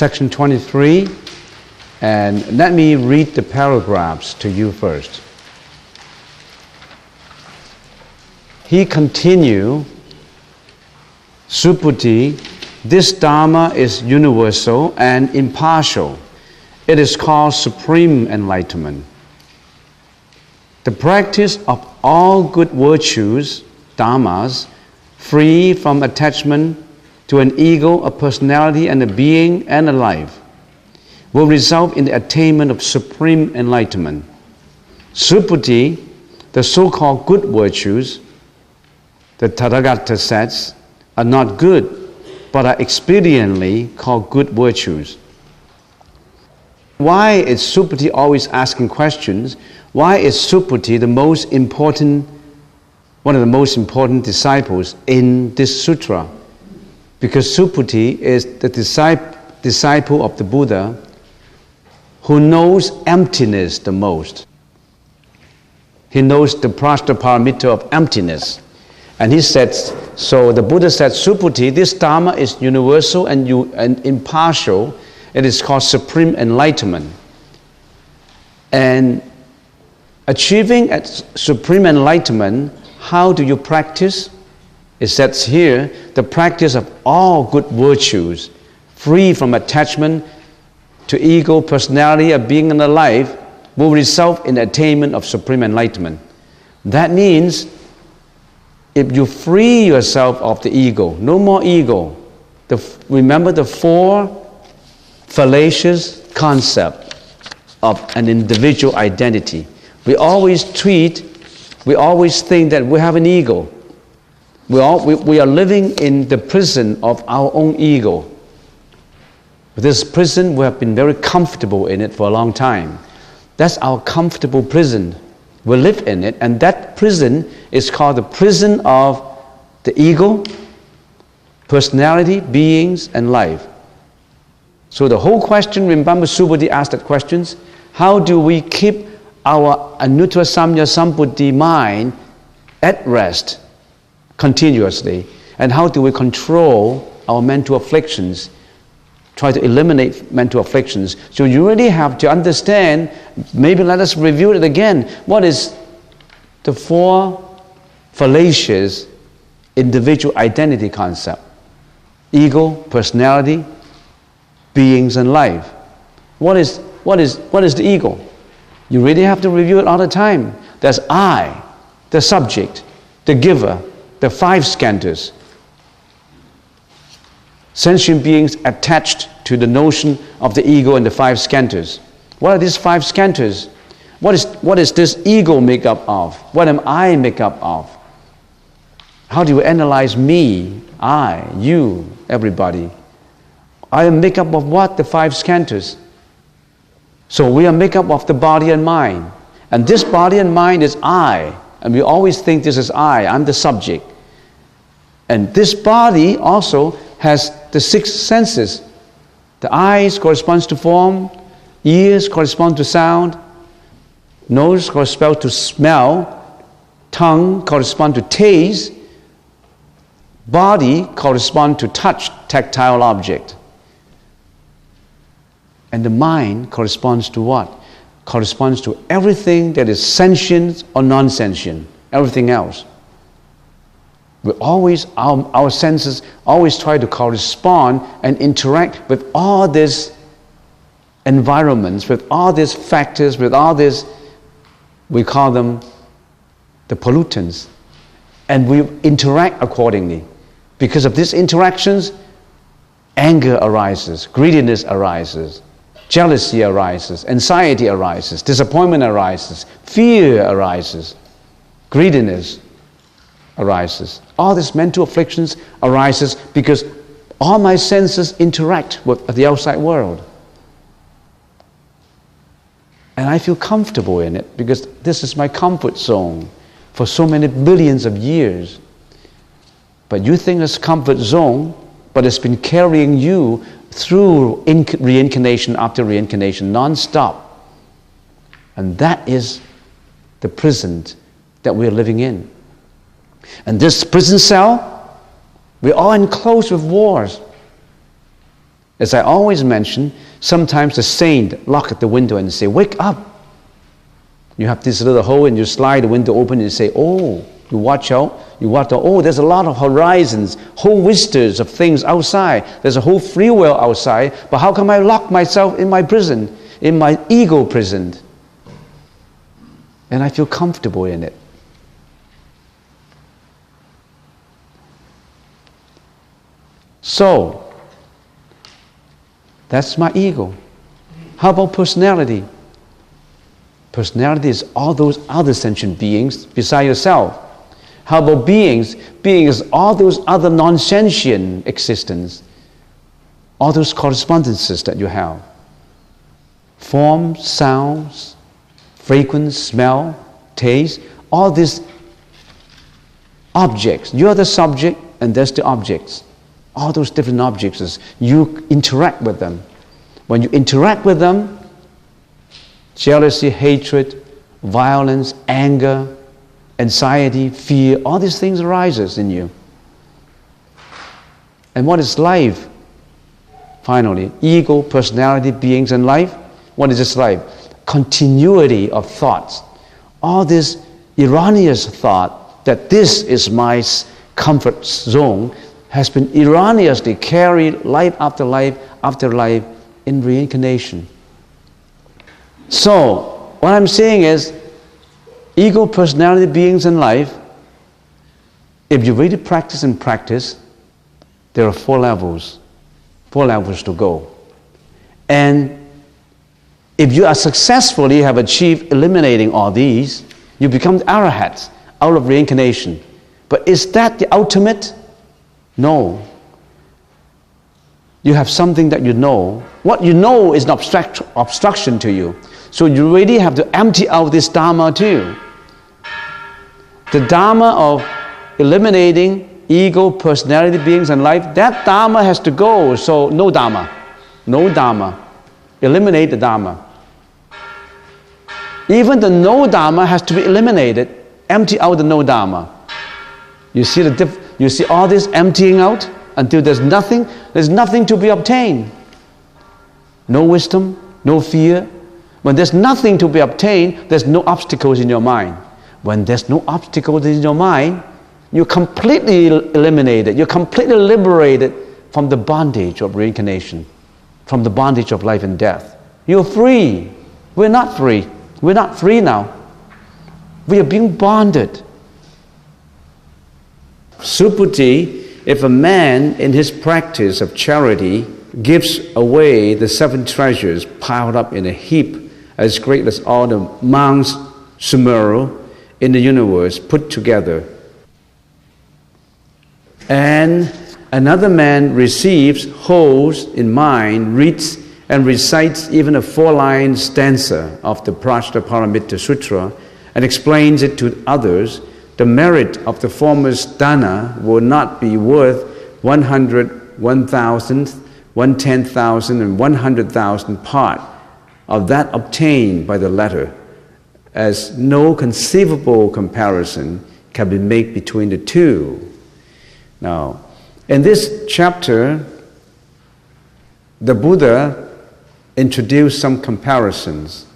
section 23, and let me read the paragraphs to you first. He continued, Subhuti, this Dharma is universal and impartial. It is called supreme enlightenment. The practice of all good virtues, dharmas, free from attachment to an ego, a personality, and a being, and a life, will result in the attainment of supreme enlightenment. Subhuti, the so-called good virtues, the Tathagata says, are not good, but are expediently called good virtues. Why is Subhuti always asking questions? Why is Subhuti one of the most important disciples in this sutra? Because Subhuti is the disciple of the Buddha who knows emptiness the most. He knows the prashnaparamita of emptiness. And he said, so the Buddha said, Subhuti, this Dharma is universal and impartial. It is called supreme enlightenment. And achieving supreme enlightenment, how do you practice? It says here, the practice of all good virtues, free from attachment to ego, personality, a being, and a life, will result in the attainment of supreme enlightenment. That means if you free yourself of the ego, no more ego. Remember the four fallacious concepts of an individual identity. We always think that we have an ego. We are living in the prison of our own ego. This prison, we have been very comfortable in it for a long time. That's our comfortable prison. We live in it, and that prison is called the prison of the ego, personality, beings, and life. So the whole question, remember Subhuti asked that question, how do we keep our anuttara samya sambuddhi mind at rest continuously? And how do we control our mental afflictions? Try to eliminate mental afflictions. So you really have to understand, maybe let us review it again. What is the four fallacious individual identity concept? Ego, personality, beings, and life. What is the ego? You really have to review it all the time. There's I, the subject, the giver, the five skandhas. Sentient beings attached to the notion of the ego and the five skandhas. What are these five skandhas? What is this ego made up of? What am I made up of? How do you analyze me, I, you, everybody? I am made up of what? The five skandhas. So we are made up of the body and mind. And this body and mind is I. And we always think this is I'm the subject. And this body also has the six senses. The eyes corresponds to form, ears correspond to sound, nose corresponds to smell, tongue corresponds to taste, body corresponds to touch, tactile object. And the mind corresponds to what? Corresponds to everything that is sentient or non-sentient, everything else. We always, our senses always try to correspond and interact with all these environments, with all these factors, with all these, we call them the pollutants. And we interact accordingly. Because of these interactions, anger arises, greediness arises, jealousy arises, anxiety arises, disappointment arises, fear arises, greediness arises. All these mental afflictions arises because all my senses interact with the outside world. And I feel comfortable in it because this is my comfort zone for so many billions of years. But you think it's comfort zone, but it's been carrying you through reincarnation after reincarnation non-stop. And that is the prison that we're living in. And this prison cell, we're all enclosed with wars. As I always mention, sometimes the saint lock at the window and say, wake up. You have this little hole and you slide the window open and you say, oh, you watch out. You watch out, oh, there's a lot of horizons, whole vistas of things outside. There's a whole free will outside. But how come I lock myself in my prison, in my ego prison? And I feel comfortable in it. So, that's my ego. How about personality? Personality is all those other sentient beings beside yourself. How about beings? Being is all those other non-sentient existence. All those correspondences that you have. Form, sounds, fragrance, smell, taste, all these objects. You're the subject and there's the objects. All those different objects, you interact with them. When you interact with them, jealousy, hatred, violence, anger, anxiety, fear, all these things arises in you. And what is life? Finally, ego, personality, beings, and life. What is this life? Continuity of thoughts. All this erroneous thought that this is my comfort zone has been erroneously carried life after life after life in reincarnation. So, what I'm saying is, ego, personality, beings, and life, if you really practice and practice, there are 4 levels to go. And if you are successfully have achieved eliminating all these, you become the arahats out of reincarnation. But is that the ultimate? No. You have something that you know. What you know is an obstruction to you. So you really have to empty out this Dharma too. The Dharma of eliminating ego, personality, beings, and life, that Dharma has to go. So no Dharma. No Dharma. Eliminate the Dharma. Even the no Dharma has to be eliminated. Empty out the no Dharma. You see you see all this emptying out until there's nothing to be obtained. No wisdom, no fear. When there's nothing to be obtained, there's no obstacles in your mind. When there's no obstacles in your mind, you're completely eliminated. You're completely liberated from the bondage of reincarnation, from the bondage of life and death. You're free. We're not free. We're not free now. We are being bonded. Suputi, if a man in his practice of charity gives away the 7 treasures piled up in a heap as great as all the Mounts Sumeru in the universe put together, and another man receives, holds in mind, reads and recites even a 4-line stanza of the Prajnaparamita Sutra and explains it to others, the merit of the former's dana will not be worth 100, 1,000, 110,000, and 100,000 part of that obtained by the latter, as no conceivable comparison can be made between the two. Now, in this chapter, the Buddha introduced some comparisons.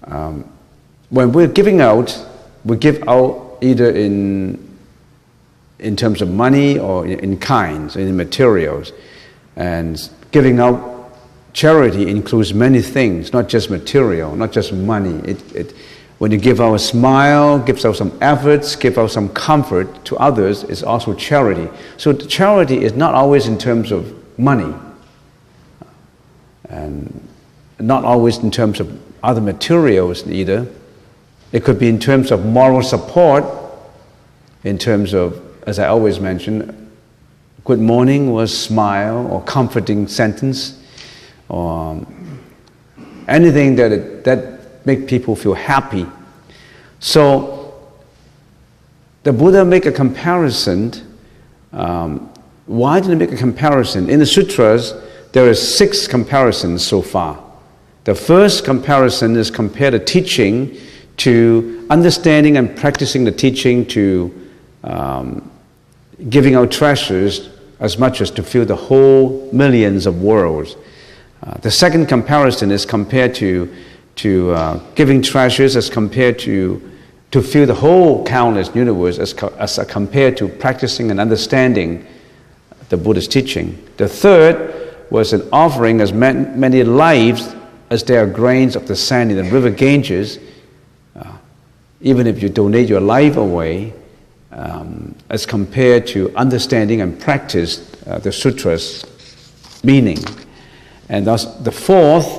When we're giving out, we give out either in terms of money or in kinds, in materials. And giving out charity includes many things, not just material, not just money. When you give out a smile, gives out some efforts, give out some comfort to others, it's also charity. So charity is not always in terms of money, and not always in terms of other materials either. It could be in terms of moral support, in terms of, as I always mention, good morning was smile or comforting sentence, or anything that make people feel happy. So the Buddha make a comparison. Why did he make a comparison? In the sutras, there are 6 comparisons so far. The first comparison is compare the teaching to understanding and practicing the teaching to giving out treasures as much as to fill the whole millions of worlds. The second comparison is compared to giving treasures as compared to fill the whole countless universe as compared to practicing and understanding the Buddha's teaching. The third was an offering as many lives as there are grains of the sand in the river Ganges. Even if you donate your life away, as compared to understanding and practice the sutras meaning. And thus the fifth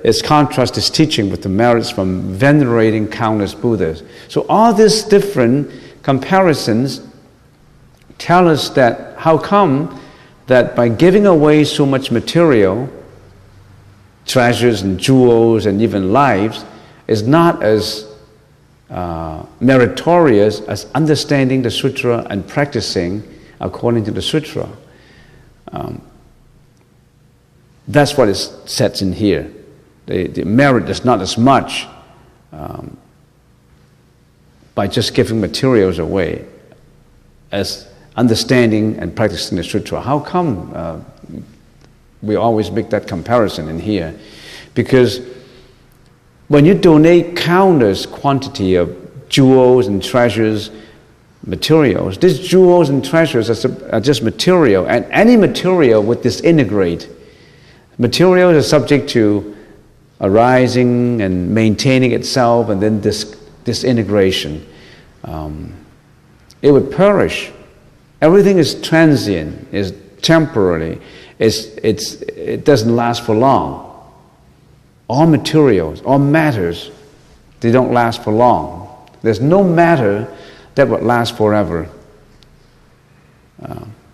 is contrast this teaching with the merits from venerating countless Buddhas. So all these different comparisons tell us that how come that by giving away so much material, treasures and jewels and even lives, is not as meritorious as understanding the sutra and practicing according to the sutra. That's what is said in here. The merit is not as much by just giving materials away as understanding and practicing the sutra. How come we always make that comparison in here? Because when you donate countless quantity of jewels and treasures, materials, these jewels and treasures are just material, and any material would disintegrate. Materials are subject to arising and maintaining itself, and then disintegration. It would perish. Everything is transient, is temporary. It doesn't last for long. All materials, all matters, they don't last for long. There's no matter that would last forever,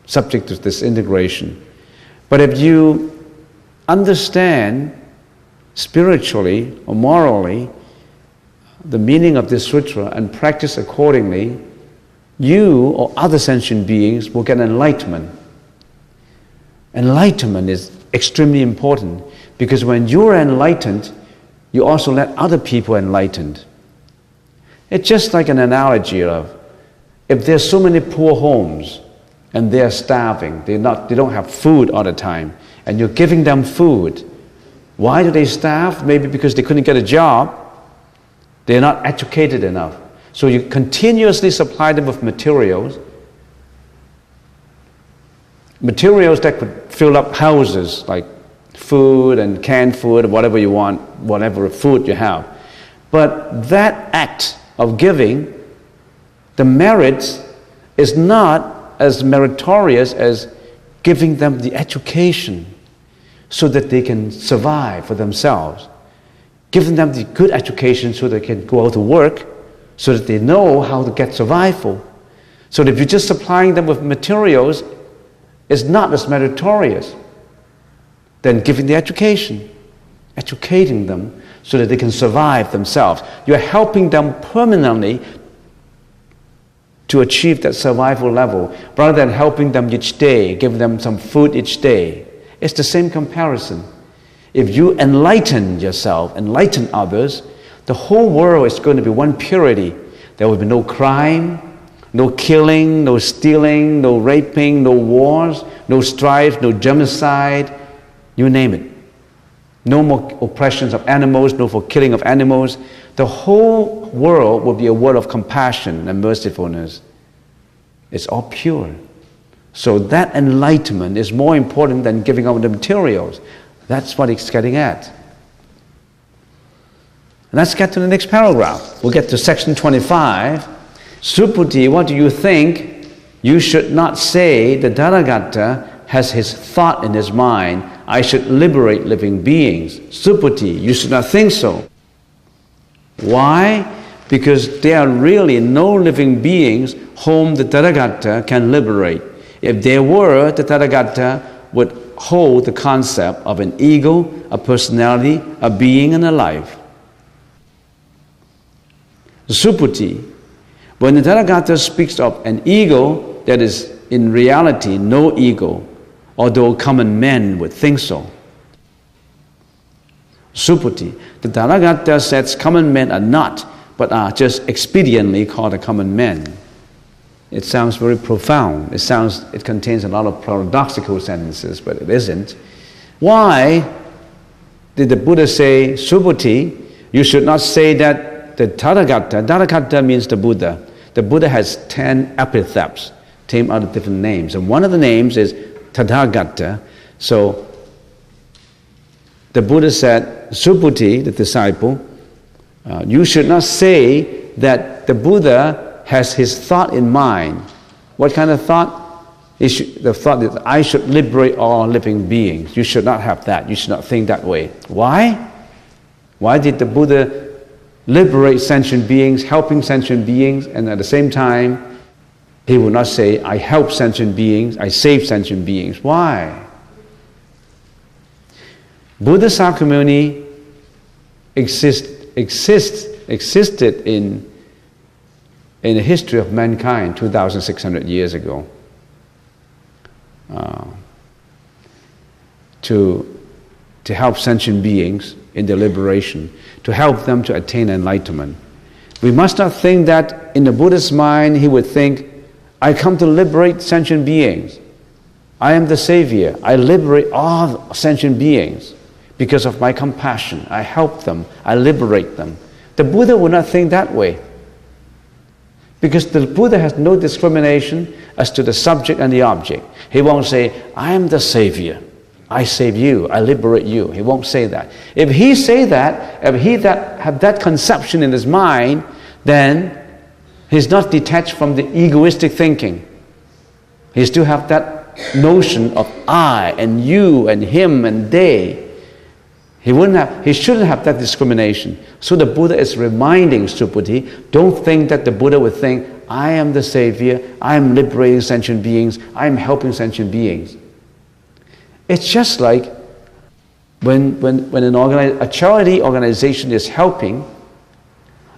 subject to disintegration. But if you understand spiritually or morally the meaning of this sutra and practice accordingly, you or other sentient beings will get enlightenment. Enlightenment is extremely important, because when you're enlightened, you also let other people enlightened. It's just like an analogy of, if there's so many poor homes and they're starving, they don't have food all the time, and you're giving them food. Why do they starve? Maybe because they couldn't get a job. They're not educated enough. So you continuously supply them with materials that could fill up houses, like food and canned food, whatever you want, whatever food you have. But that act of giving, the merit is not as meritorious as giving them the education so that they can survive for themselves. Giving them the good education so they can go out to work, so that they know how to get survival. So that if you're just supplying them with materials, it's not as meritorious than giving the education, educating them so that they can survive themselves. You're helping them permanently to achieve that survival level, rather than helping them each day, giving them some food each day. It's the same comparison. If you enlighten yourself, enlighten others, the whole world is going to be one purity. There will be no crime, no killing, no stealing, no raping, no wars, no strife, no genocide, you name it. No more oppressions of animals, no more killing of animals. The whole world will be a world of compassion and mercifulness. It's all pure. So that enlightenment is more important than giving out the materials. That's what it's getting at. Let's get to the next paragraph. We'll get to section 25. Subhuti, what do you think? You should not say the Tathagata has his thought in his mind, I should liberate living beings. Subhuti, you should not think so. Why? Because there are really no living beings whom the Tathagata can liberate. If there were, the Tathagata would hold the concept of an ego, a personality, a being, and a life. Subhuti, when the Tathagata speaks of an ego that is in reality no ego, although common men would think so. Subhuti, the Tathagata says common men are not, but are just expediently called a common men. It sounds very profound. It contains a lot of paradoxical sentences, but it isn't. Why did the Buddha say, Subhuti, you should not say that the Tathagata? Tathagata means the Buddha. The Buddha has 10 epithets, 10 other different names. And one of the names is Tathagata. So the Buddha said, Subhuti, the disciple, you should not say that the Buddha has his thought in mind. What kind of thought? The thought that I should liberate all living beings. You should not have that. You should not think that way. Why? Why did the Buddha liberate sentient beings, helping sentient beings, and at the same time, he will not say, I help sentient beings, I save sentient beings. Why? Buddha Sakyamuni existed in the history of mankind 2,600 years ago to help sentient beings in their liberation, to help them to attain enlightenment. We must not think that in the Buddha's mind he would think, I come to liberate sentient beings. I am the savior. I liberate all sentient beings because of my compassion. I help them. I liberate them. The Buddha would not think that way. Because the Buddha has no discrimination as to the subject and the object. He won't say, I am the savior. I save you. I liberate you. He won't say that. If he say that, if he have that conception in his mind, then he's not detached from the egoistic thinking. He still have that notion of I and you and him and they. He shouldn't have that discrimination. So the Buddha is reminding Subhuti, don't think that the Buddha would think, I am the savior, I am liberating sentient beings, I am helping sentient beings. It's just like when a charity organization is helping,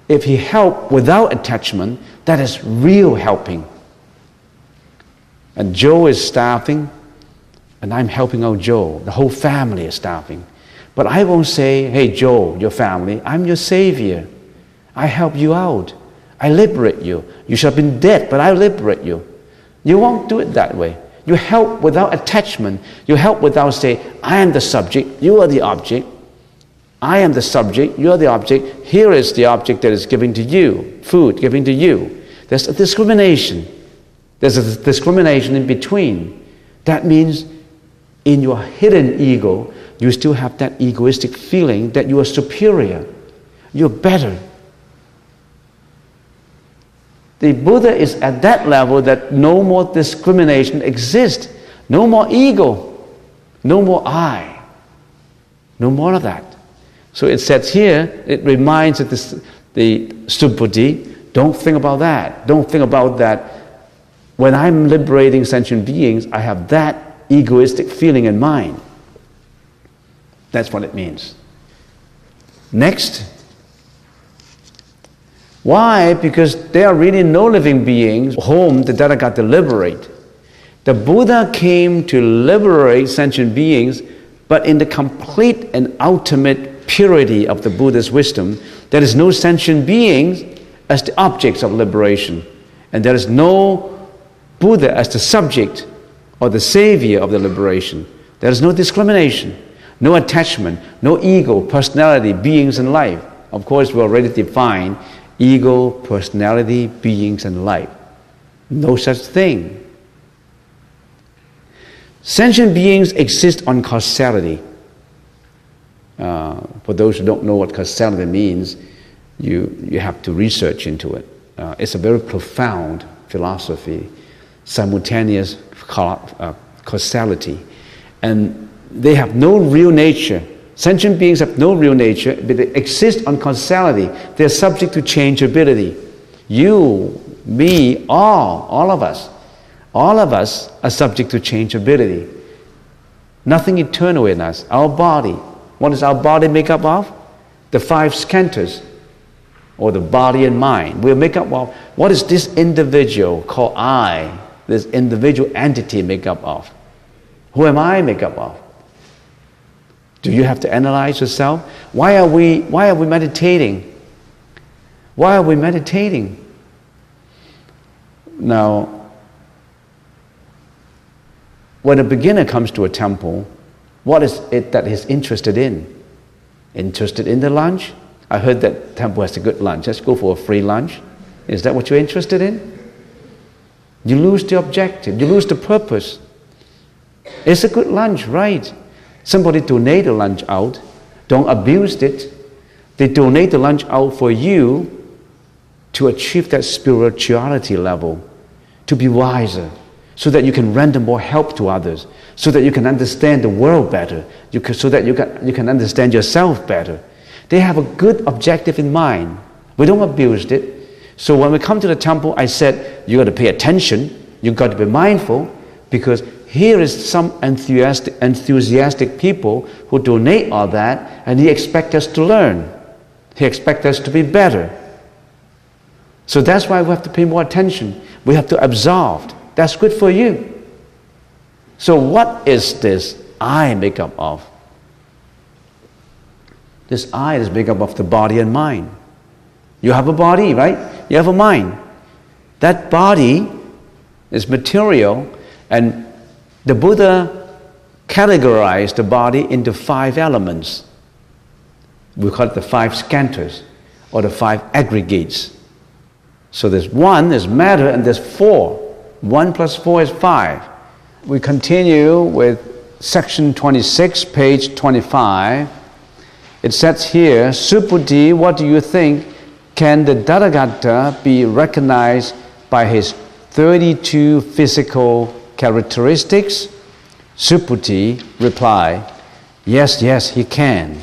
if he help without attachment, that is real helping. And Joe is starving, and I'm helping out Joe. The whole family is starving. But I won't say, hey Joe, your family, I'm your savior. I help you out. I liberate you. You should have been dead, but I liberate you. You won't do it that way. You help without attachment. You help without saying, I am the subject, you are the object. I am the subject, you are the object. Here is the object that is giving to you, food giving to you. There's a discrimination. There's a discrimination in between. That means in your hidden ego, you still have that egoistic feeling that you are superior, you're better. The Buddha is at that level that no more discrimination exists, no more ego, no more I, no more of that. So it says here, it reminds the Subhuti, don't think about that. Don't think about that. When I'm liberating sentient beings, I have that egoistic feeling in mind. That's what it means. Next. Why? Because there are really no living beings whom the Tathagata liberate. The Buddha came to liberate sentient beings, but in the complete and ultimate purity of the Buddha's wisdom, there is no sentient beings as the objects of liberation. And there is no Buddha as the subject or the savior of the liberation. There is no discrimination. No attachment, no ego, personality, beings, and life. Of course, we already defined ego, personality, beings, and life. No such thing. Sentient beings exist on causality. For those who don't know what causality means, you have to research into it. It's a very profound philosophy, simultaneous causality. And they have no real nature. Sentient beings have no real nature, but they exist on causality. They're subject to changeability. You, me, all of us are subject to changeability. Nothing eternal in us. Our body. What is our body made up of? The 5 skandhas, or the body and mind. We're made up of, what is this individual called I, this individual entity made up of? Who am I made up of? Do you have to analyze yourself? Why are we meditating? Why are we meditating? Now, when a beginner comes to a temple, what is it that he's interested in? Interested in the lunch? I heard that temple has a good lunch. Let's go for a free lunch. Is that what you're interested in? You lose the objective. You lose the purpose. It's a good lunch, right? Somebody donate the lunch out. Don't abuse it. They donate the lunch out for you to achieve that spirituality level, to be wiser, so that you can render more help to others, so that you can understand the world better, so that you can understand yourself better. They have a good objective in mind. We don't abuse it. So when we come to the temple, I said, you got to pay attention, you got to be mindful, because here is some enthusiastic people who donate all that, and he expects us to learn. He expects us to be better. So that's why we have to pay more attention. We have to absorb. That's good for you. So what is this I make up of? This I is made up of the body and mind. You have a body, right? You have a mind. That body is material, and the Buddha categorized the body into 5 elements. We call it the 5 skandhas, or the 5 aggregates. So there's 1 is matter, and there's 4. 1 plus 4 is 5. We continue with section 26, page 25. It says here, Subhuti, what do you think? Can the Tathagata be recognized by his 32 physical characteristics? Subhuti replied, yes, he can.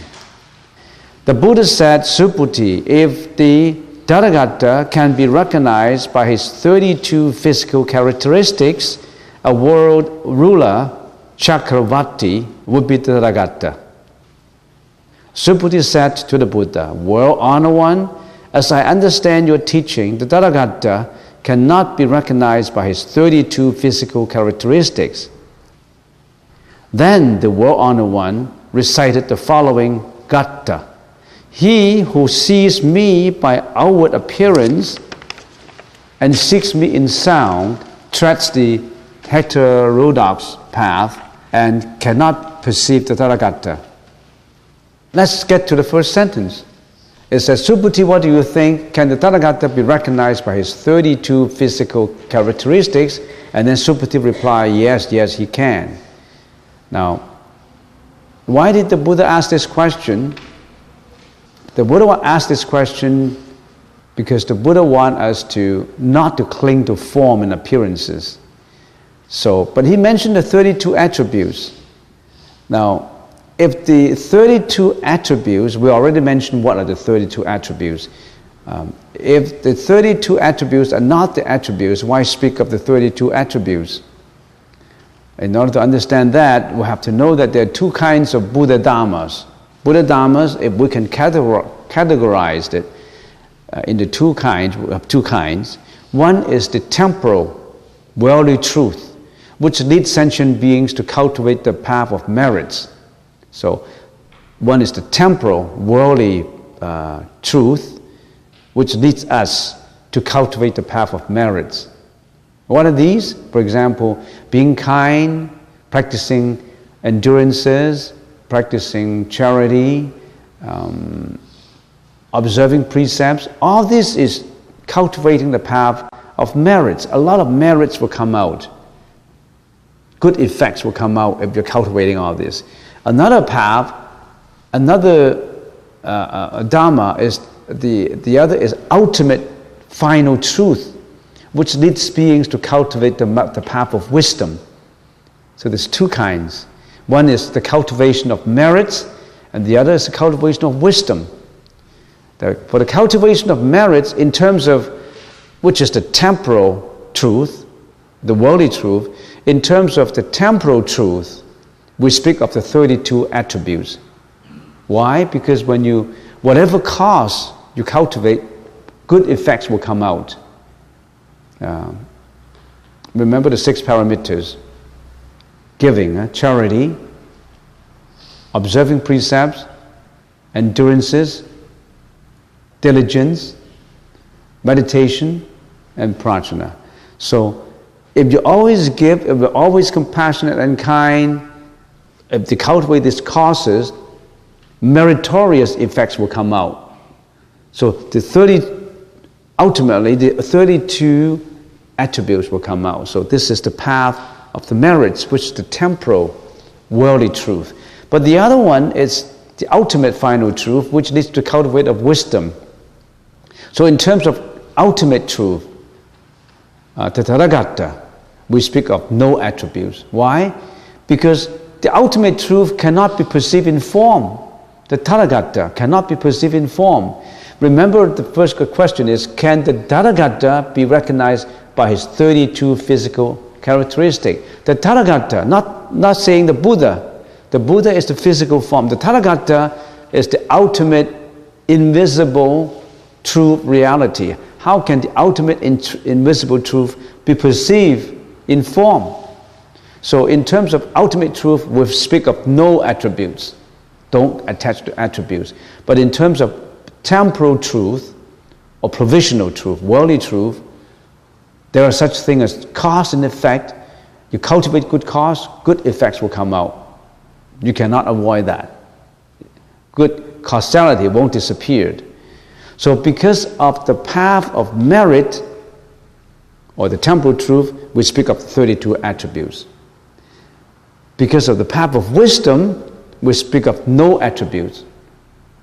The Buddha said, Subhuti, if the Tathagata can be recognized by his 32 physical characteristics, a world ruler, Chakravarti, would be the Tathagata. Subhuti said to the Buddha, World Honored One, as I understand your teaching, the Tathagata cannot be recognized by his 32 physical characteristics. Then the World Honored One recited the following Gata. He who sees me by outward appearance and seeks me in sound treads the heterodox path and cannot perceive the Tathagata. Let's get to the first sentence. It says, Subhuti, what do you think? Can the Tathagata be recognized by his 32 physical characteristics? And then Subhuti replied, yes, he can. Now, why did the Buddha ask this question? The Buddha asked this question because the Buddha wants us to not to cling to form and appearances. But he mentioned the 32 attributes. Now, if the 32 attributes, we already mentioned what are the 32 attributes. If the 32 attributes are not the attributes, why speak of the 32 attributes? In order to understand that, we have to know that there are 2 kinds of Buddha Dhammas. Buddha Dhammas, if we can categorize it into 2 kinds, we have 2 kinds. One is the temporal, worldly truth, which leads sentient beings to cultivate the path of merits. So, one is the temporal, worldly truth, which leads us to cultivate the path of merits. What are these? For example, being kind, practicing endurances, practicing charity, observing precepts. All this is cultivating the path of merits. A lot of merits will come out. Good effects will come out if you're cultivating all this. Another path, another Dhamma is the other is ultimate final truth, which leads beings to cultivate the path of wisdom. So there's 2 kinds. One is the cultivation of merits, and the other is the cultivation of wisdom. For the cultivation of merits, in terms of which is the temporal truth, the worldly truth, in terms of the temporal truth, we speak of the 32 attributes. Why? Because whatever cause you cultivate, good effects will come out. Remember the 6 parameters: giving, charity, observing precepts, endurances, diligence, meditation, and prajna. So if you always give, if you're always compassionate and kind, if you cultivate these causes, meritorious effects will come out. So ultimately the 32 attributes will come out. So this is the path of the merits, which is the temporal, worldly truth. But the other one is the ultimate final truth, which leads to cultivate of wisdom. So in terms of ultimate truth, Tathagata, we speak of no attributes. Why? Because the ultimate truth cannot be perceived in form. The Tathagata cannot be perceived in form. Remember, the first question is, can the Tathagata be recognized by his 32 physical characteristics? The Tathagata, not saying the Buddha. The Buddha is the physical form. The Tathagata is the ultimate invisible true reality. How can the ultimate invisible truth be perceived in form? So in terms of ultimate truth, we speak of no attributes. Don't attach to attributes. But in terms of temporal truth or provisional truth, worldly truth, there are such things as cause and effect. You cultivate good cause, good effects will come out. You cannot avoid that. Good causality won't disappear. So because of the path of merit, or the temporal truth, we speak of 32 attributes. Because of the path of wisdom, we speak of no attributes.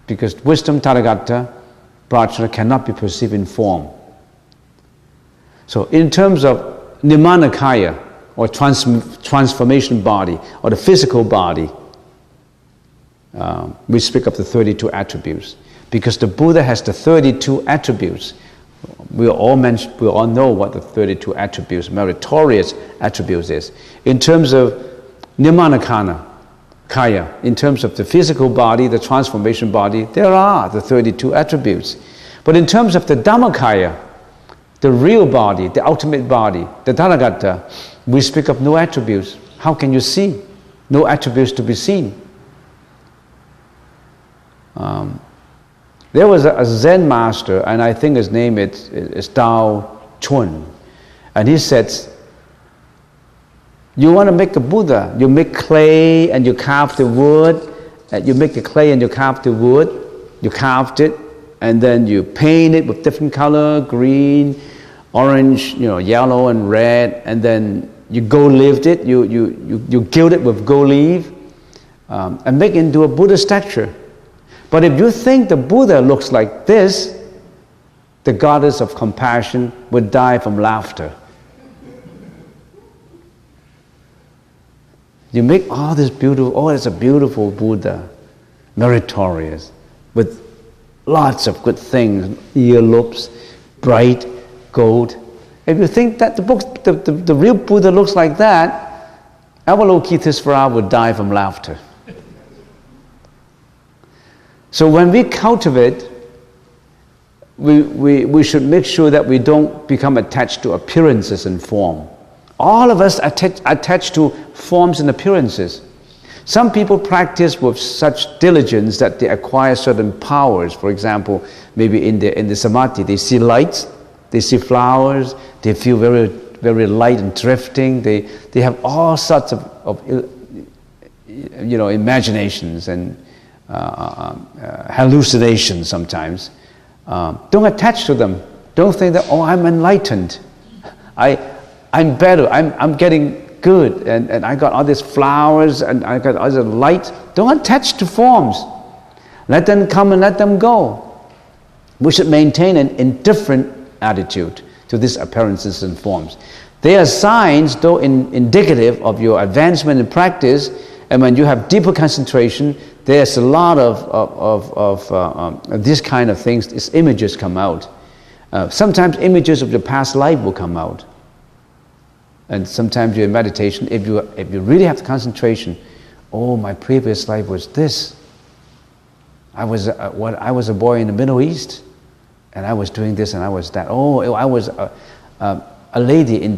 Because wisdom, Tathagata, Prajna, cannot be perceived in form. So in terms of Nirmanakaya, or transformation body, or the physical body, we speak of the 32 attributes. Because the Buddha has the 32 attributes. We all know what the 32 attributes, meritorious attributes is. In terms of Nirmanakaya, in terms of the physical body, the transformation body, there are the 32 attributes. But in terms of the Dhammakaya, the real body, the ultimate body, the Tathagata, we speak of no attributes. How can you see? No attributes to be seen. There was a Zen master, and I think his name is Dao Chun, and he said, you want to make a Buddha, you make clay and you carve the wood, you make the clay and you carve the wood, you carved it, and then you paint it with different color, green, orange, yellow and red, and then you gold leafed it, you gild it with gold leaf, and make it into a Buddha statue. But if you think the Buddha looks like this, the goddess of compassion would die from laughter. You make all this beautiful, it's a beautiful Buddha, meritorious, with lots of good things, earlobes, bright gold. If you think that the real Buddha looks like that, Avalokitesvara would die from laughter. So when we cultivate, we should make sure that we don't become attached to appearances and form. All of us are attached to forms and appearances. Some people practice with such diligence that they acquire certain powers. For example, maybe in the samadhi, they see lights, they see flowers, they feel very, very light and drifting. They have all sorts of imaginations and hallucinations sometimes. Don't attach to them. Don't think that, I'm enlightened. I'm better. I'm getting good, and I got all these flowers and I got all the light. Don't attach to forms. Let them come and let them go. We should maintain an indifferent attitude to these appearances and forms. They are signs, though indicative of your advancement in practice, and when you have deeper concentration, there's a lot of these kind of things, these images come out. Sometimes images of your past life will come out. And sometimes you're in meditation, if you really have the concentration, my previous life was this. I was a boy in the Middle East, and I was doing this and I was that. I was a lady in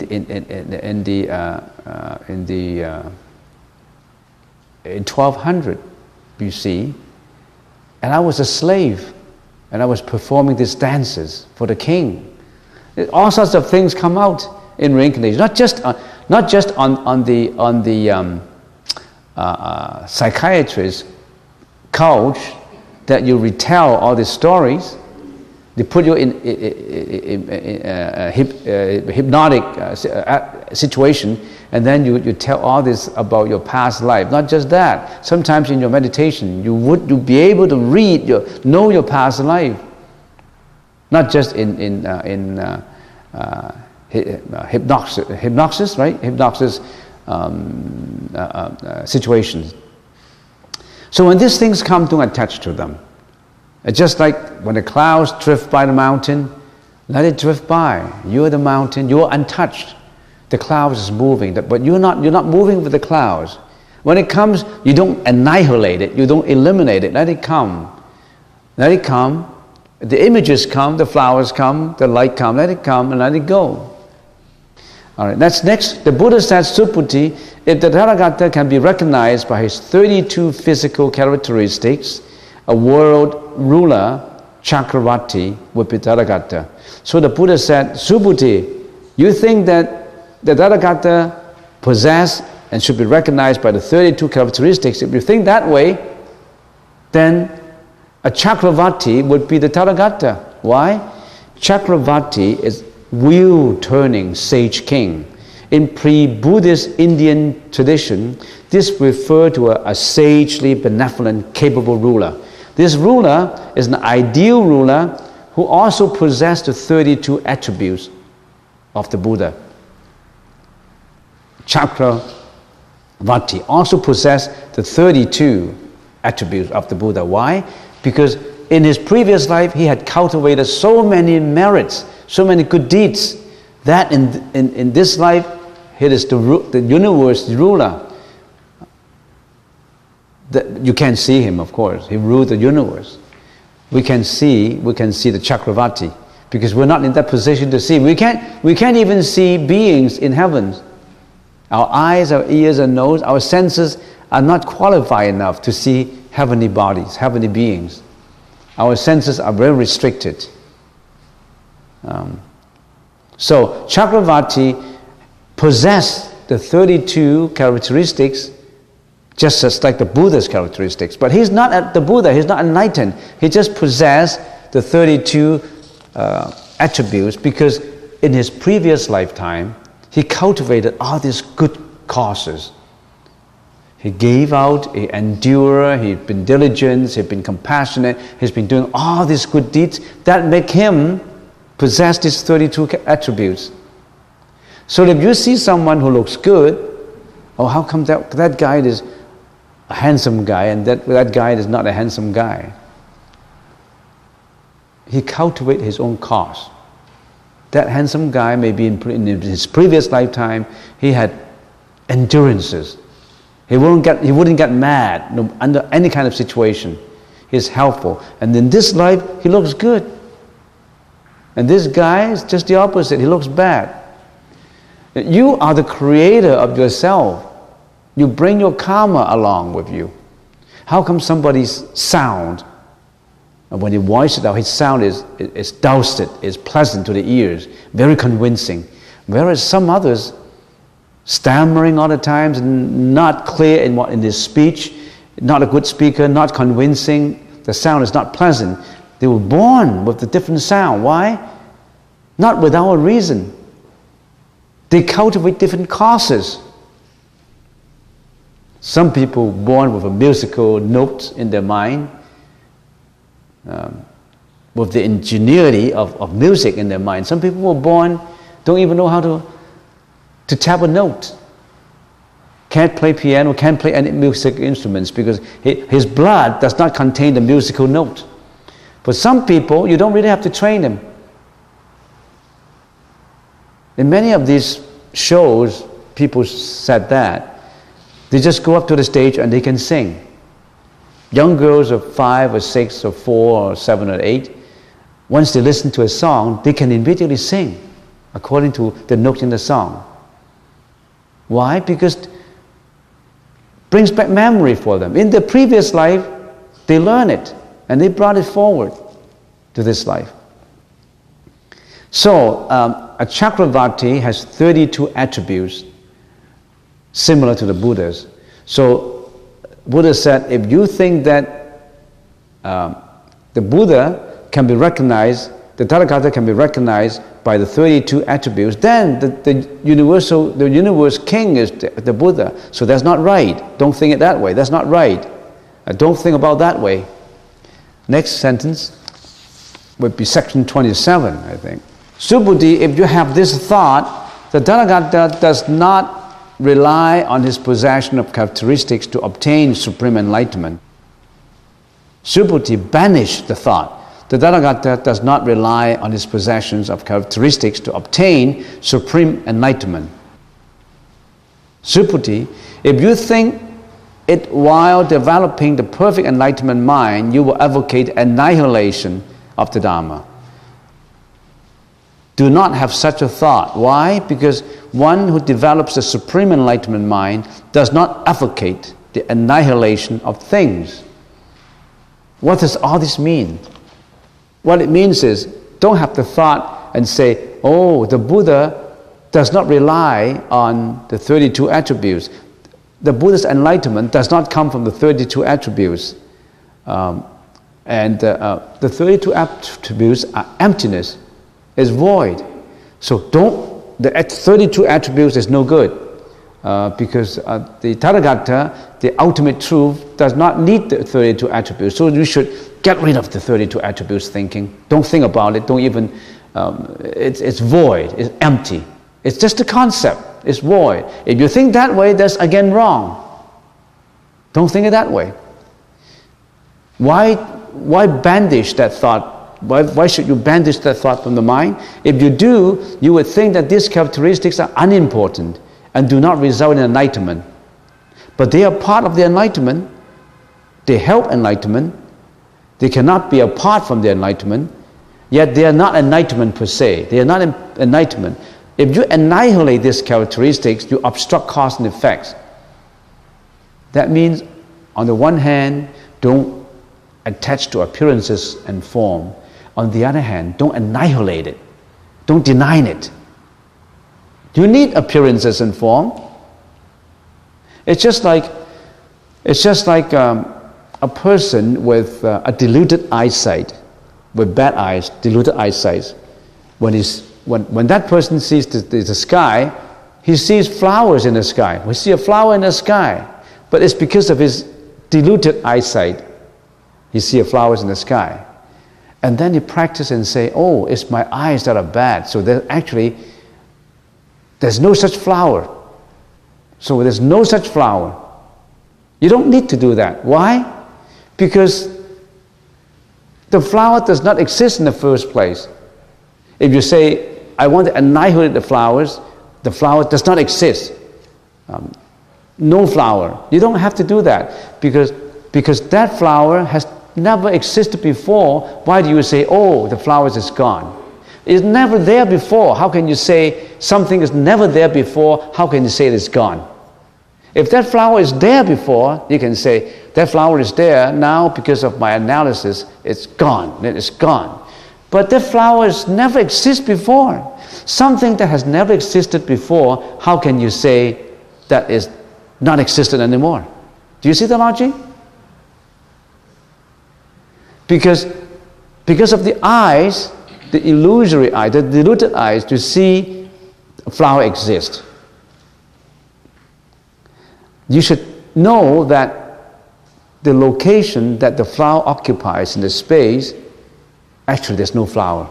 1200 BC, and I was a slave, and I was performing these dances for the king. All sorts of things come out. in reincarnation, not just on the psychiatrist's couch that you retell all these stories. They put you in a hypnotic situation, and then you tell all this about your past life. Not just that. Sometimes in your meditation, you be able to know your past life. Not just in hypnosis, right? Hypnosis situations. So when these things come, don't attach to them. It's just like when the clouds drift by the mountain, let it drift by. You're the mountain, you're untouched. The clouds is moving, but you're not moving with the clouds. When it comes, you don't annihilate it, you don't eliminate it. Let it come. Let it come. The images come, the flowers come, the light come, let it come and let it go. All right, that's next. The Buddha said, Subhuti, if the Tathagata can be recognized by his 32 physical characteristics, a world ruler, Chakravarti, would be Tathagata. So the Buddha said, Subhuti, you think that the Tathagata possess and should be recognized by the 32 characteristics? If you think that way, then a Chakravarti would be the Tathagata. Why? Chakravarti is wheel-turning sage king. In pre-Buddhist Indian tradition, this refers to a sagely benevolent, capable ruler. This ruler is an ideal ruler who also possessed the 32 attributes of the Buddha. Chakravarti also possessed the 32 attributes of the Buddha. Why? Because in his previous life, he had cultivated so many merits, so many good deeds, that in this life, he is the universe ruler. You can't see him, of course. He ruled the universe. We can see the Chakravarti, because we're not in that position to see. We can't even see beings in heaven. Our eyes, our ears, our nose, our senses are not qualified enough to see heavenly bodies, heavenly beings. Our senses are very restricted. So Chakravarti possessed the 32 characteristics just as like the Buddha's characteristics. But he's not the Buddha, he's not enlightened. He just possessed the 32 attributes because in his previous lifetime, he cultivated all these good causes. He gave out, he endured, he'd been diligent, he'd been compassionate, he's been doing all these good deeds that make him possess these 32 attributes. So if you see someone who looks good, oh, how come that guy is a handsome guy and that guy is not a handsome guy? He cultivates his own cause. That handsome guy, maybe in his previous lifetime, he had endurances. He wouldn't get mad under any kind of situation. He's helpful. And in this life, he looks good. And this guy is just the opposite. He looks bad. You are the creator of yourself. You bring your karma along with you. How come somebody's sound, and when you voice it out, his sound is dulcet, is pleasant to the ears, very convincing. Whereas some others, stammering all the times, and not clear in his speech, not a good speaker, not convincing, the sound is not pleasant. They were born with a different sound. Why? Not without a reason. They cultivate different causes. Some people born with a musical note in their mind, with the ingenuity of music in their mind. Some people were born, don't even know how to tap a note. Can't play piano, can't play any music instruments because his blood does not contain the musical note. For some people, you don't really have to train them. In many of these shows, people said that. They just go up to the stage and they can sing. Young girls of 5 or 6 or 4 or 7 or 8, once they listen to a song, they can immediately sing according to the note in the song. Why? Because it brings back memory for them. In the previous life, they learned it and they brought it forward to this life. So, a Chakravarti has 32 attributes similar to the Buddha's. So, Buddha said, if you think that the Buddha can be recognized, the Tathagata can be recognized by the 32 attributes, then the universe king is the Buddha. So that's not right. Don't think it that way. That's not right. Don't think about that way. Next sentence would be section 27, I think. Subhuti, if you have this thought, the Tathagata does not rely on his possession of characteristics to obtain supreme enlightenment. Subhuti, banish the thought. The Tathagata does not rely on his possessions of characteristics to obtain supreme enlightenment. Subhuti, if you think it while developing the perfect enlightenment mind, you will advocate annihilation of the Dharma. Do not have such a thought. Why? Because one who develops the supreme enlightenment mind does not advocate the annihilation of things. What does all this mean? What it means is, don't have the thought and say, oh, the Buddha does not rely on the 32 attributes. The Buddha's enlightenment does not come from the 32 attributes. The 32 attributes are emptiness, is void. So the 32 attributes is no good. Because the Tathagata, the ultimate truth, does not need the 32 attributes. So you should get rid of the 32 attributes thinking. Don't think about it. Don't even, it's void, it's empty. It's just a concept, it's void. If you think that way, that's again wrong. Don't think it that way. Why bandish that thought? Why should you bandish that thought from the mind? If you do, you would think that these characteristics are unimportant and do not result in enlightenment. But they are part of the enlightenment. They help enlightenment. They cannot be apart from the enlightenment. Yet they are not enlightenment per se. They are not enlightenment. If you annihilate these characteristics, you obstruct cause and effects. That means, on the one hand, don't attach to appearances and form. On the other hand, don't annihilate it. Don't deny it. You need appearances and form. It's just like a person with a diluted eyesight, with bad eyes, diluted eyesight. When that person sees the sky, he sees flowers in the sky. We see a flower in the sky, but it's because of his diluted eyesight. He sees flowers in the sky. And then he practices and say, oh, it's my eyes that are bad. So there's no such flower. So there's no such flower. You don't need to do that. Why? Because the flower does not exist in the first place. If you say, I want to annihilate the flower does not exist. No flower. You don't have to do that because that flower has never existed before. Why do you say, oh, the flower is gone? It's never there before. How can you say something is never there before? How can you say it's gone? If that flower is there before, you can say, that flower is there now because of my analysis, it's gone, then it's gone. But that flower has never existed before. Something that has never existed before, how can you say that is not existent anymore? Do you see the logic? Because of the eyes, the illusory eye, the diluted eyes, to see a flower exist. You should know that the location that the flower occupies in the space, actually there's no flower.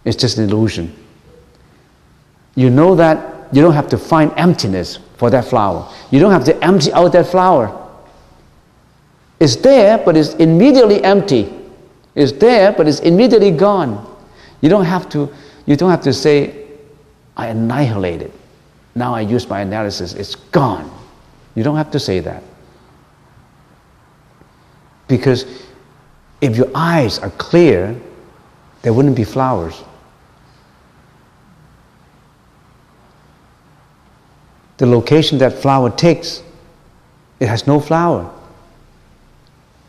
It's just an illusion. You know that you don't have to find emptiness for that flower. You don't have to empty out that flower. It's there, but it's immediately empty. It's there, but it's immediately gone. You don't have to say, I annihilate it. Now I use my analysis, it's gone. You don't have to say that. Because if your eyes are clear, there wouldn't be flowers. The location that flower takes, it has no flower.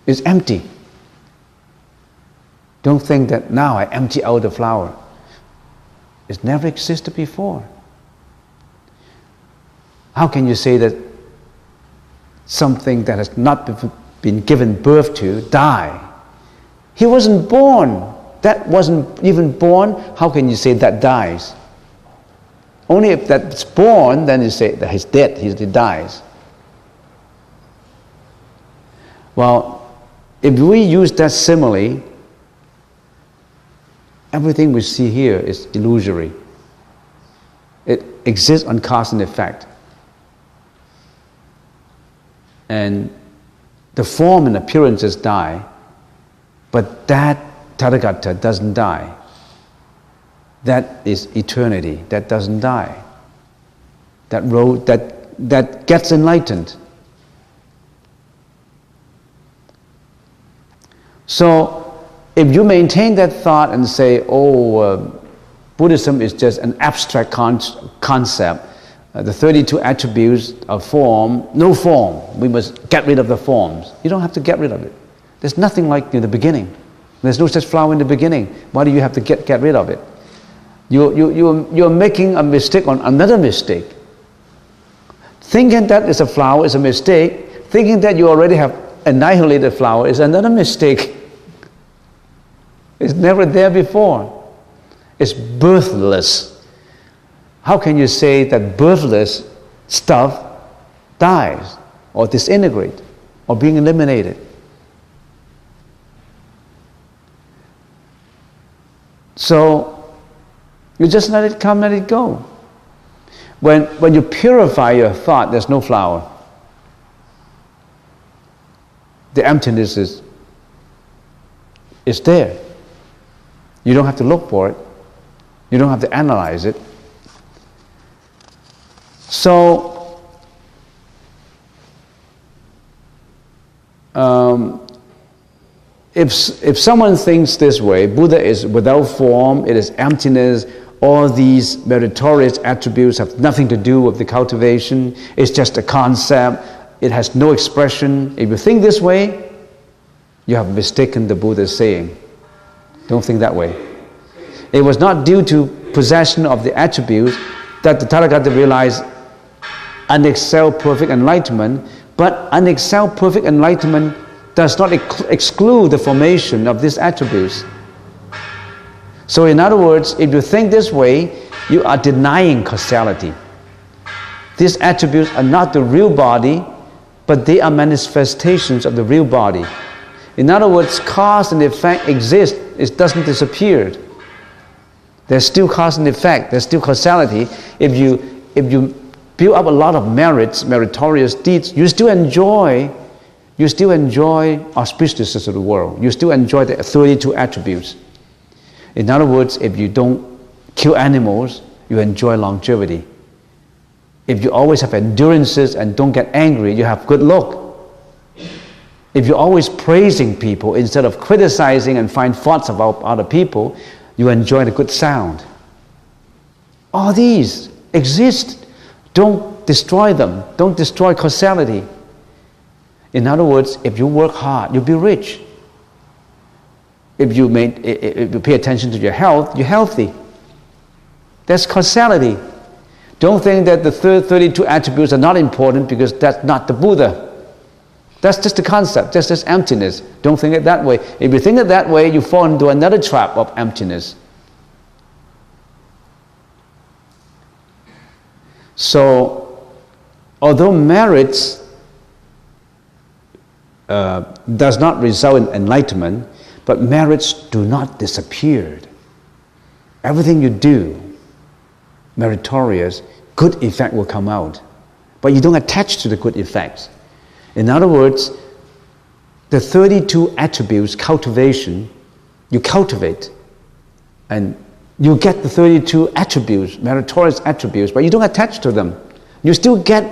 It's empty. Don't think that now I empty out the flower. It's never existed before. How can you say that something that has not been given birth to die? He wasn't born. That wasn't even born. How can you say that dies? Only if that's born, then you say that he's dead, he dies. Well, if we use that simile, everything we see here is illusory. It exists on cause and effect. And the form and appearances die, but that Tathagata doesn't die. That is eternity. That doesn't die. That road that gets enlightened. So, if you maintain that thought and say, Buddhism is just an abstract concept, the 32 attributes of form, no form, we must get rid of the forms. You don't have to get rid of it. There's nothing like in the beginning. There's no such flower in the beginning. Why do you have to get rid of it? You're making a mistake on another mistake. Thinking that is a flower is a mistake. Thinking that you already have annihilated flower is another mistake. It's never there before. It's birthless. How can you say that birthless stuff dies or disintegrates or being eliminated? So you just let it come, let it go. When you purify your thought, there's no flower. The emptiness is there. You don't have to look for it. You don't have to analyze it. So, if someone thinks this way, Buddha is without form, it is emptiness, all these meritorious attributes have nothing to do with the cultivation, it's just a concept, it has no expression. If you think this way, you have mistaken the Buddha's saying. Don't think that way. It was not due to possession of the attributes that the Tathagata realized unexcelled perfect enlightenment, but unexcelled perfect enlightenment does not exclude the formation of these attributes. So in other words, if you think this way, you are denying causality. These attributes are not the real body, but they are manifestations of the real body. In other words, cause and effect exist, it doesn't disappear. There's still cause and effect, there's still causality. If you build up a lot of merits, meritorious deeds, you still enjoy auspiciousness of the world. You still enjoy the 32 attributes. In other words, if you don't kill animals, you enjoy longevity. If you always have endurances and don't get angry, you have good luck. If you're always praising people instead of criticizing and find faults about other people, you enjoy the good sound. All these exist. Don't destroy them. Don't destroy causality. In other words, if you work hard, you'll be rich. If you pay attention to your health, you're healthy. That's causality. Don't think that the 32 attributes are not important because that's not the Buddha. That's just a concept, that's just emptiness. Don't think it that way. If you think it that way, you fall into another trap of emptiness. So, although merits does not result in enlightenment, but merits do not disappear. Everything you do, meritorious, good effect will come out. But you don't attach to the good effects. In other words, the 32 attributes, cultivation, you cultivate and you get the 32 attributes, meritorious attributes, but you don't attach to them. You still get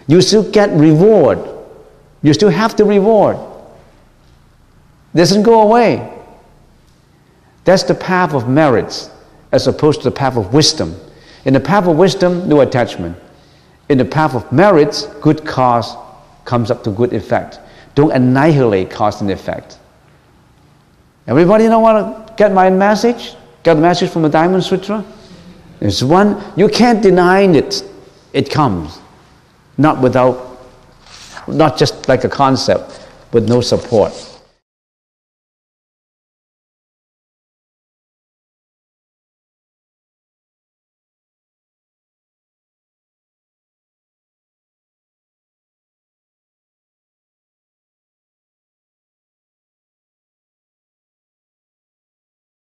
reward. You still have the reward. It doesn't go away. That's the path of merits as opposed to the path of wisdom. In the path of wisdom, no attachment. In the path of merits, good cause comes up to good effect. Don't annihilate cause and effect. Everybody want to get my message? Get the message from the Diamond Sutra? It's one, you can't deny it. It comes. Not just like a concept, with no support.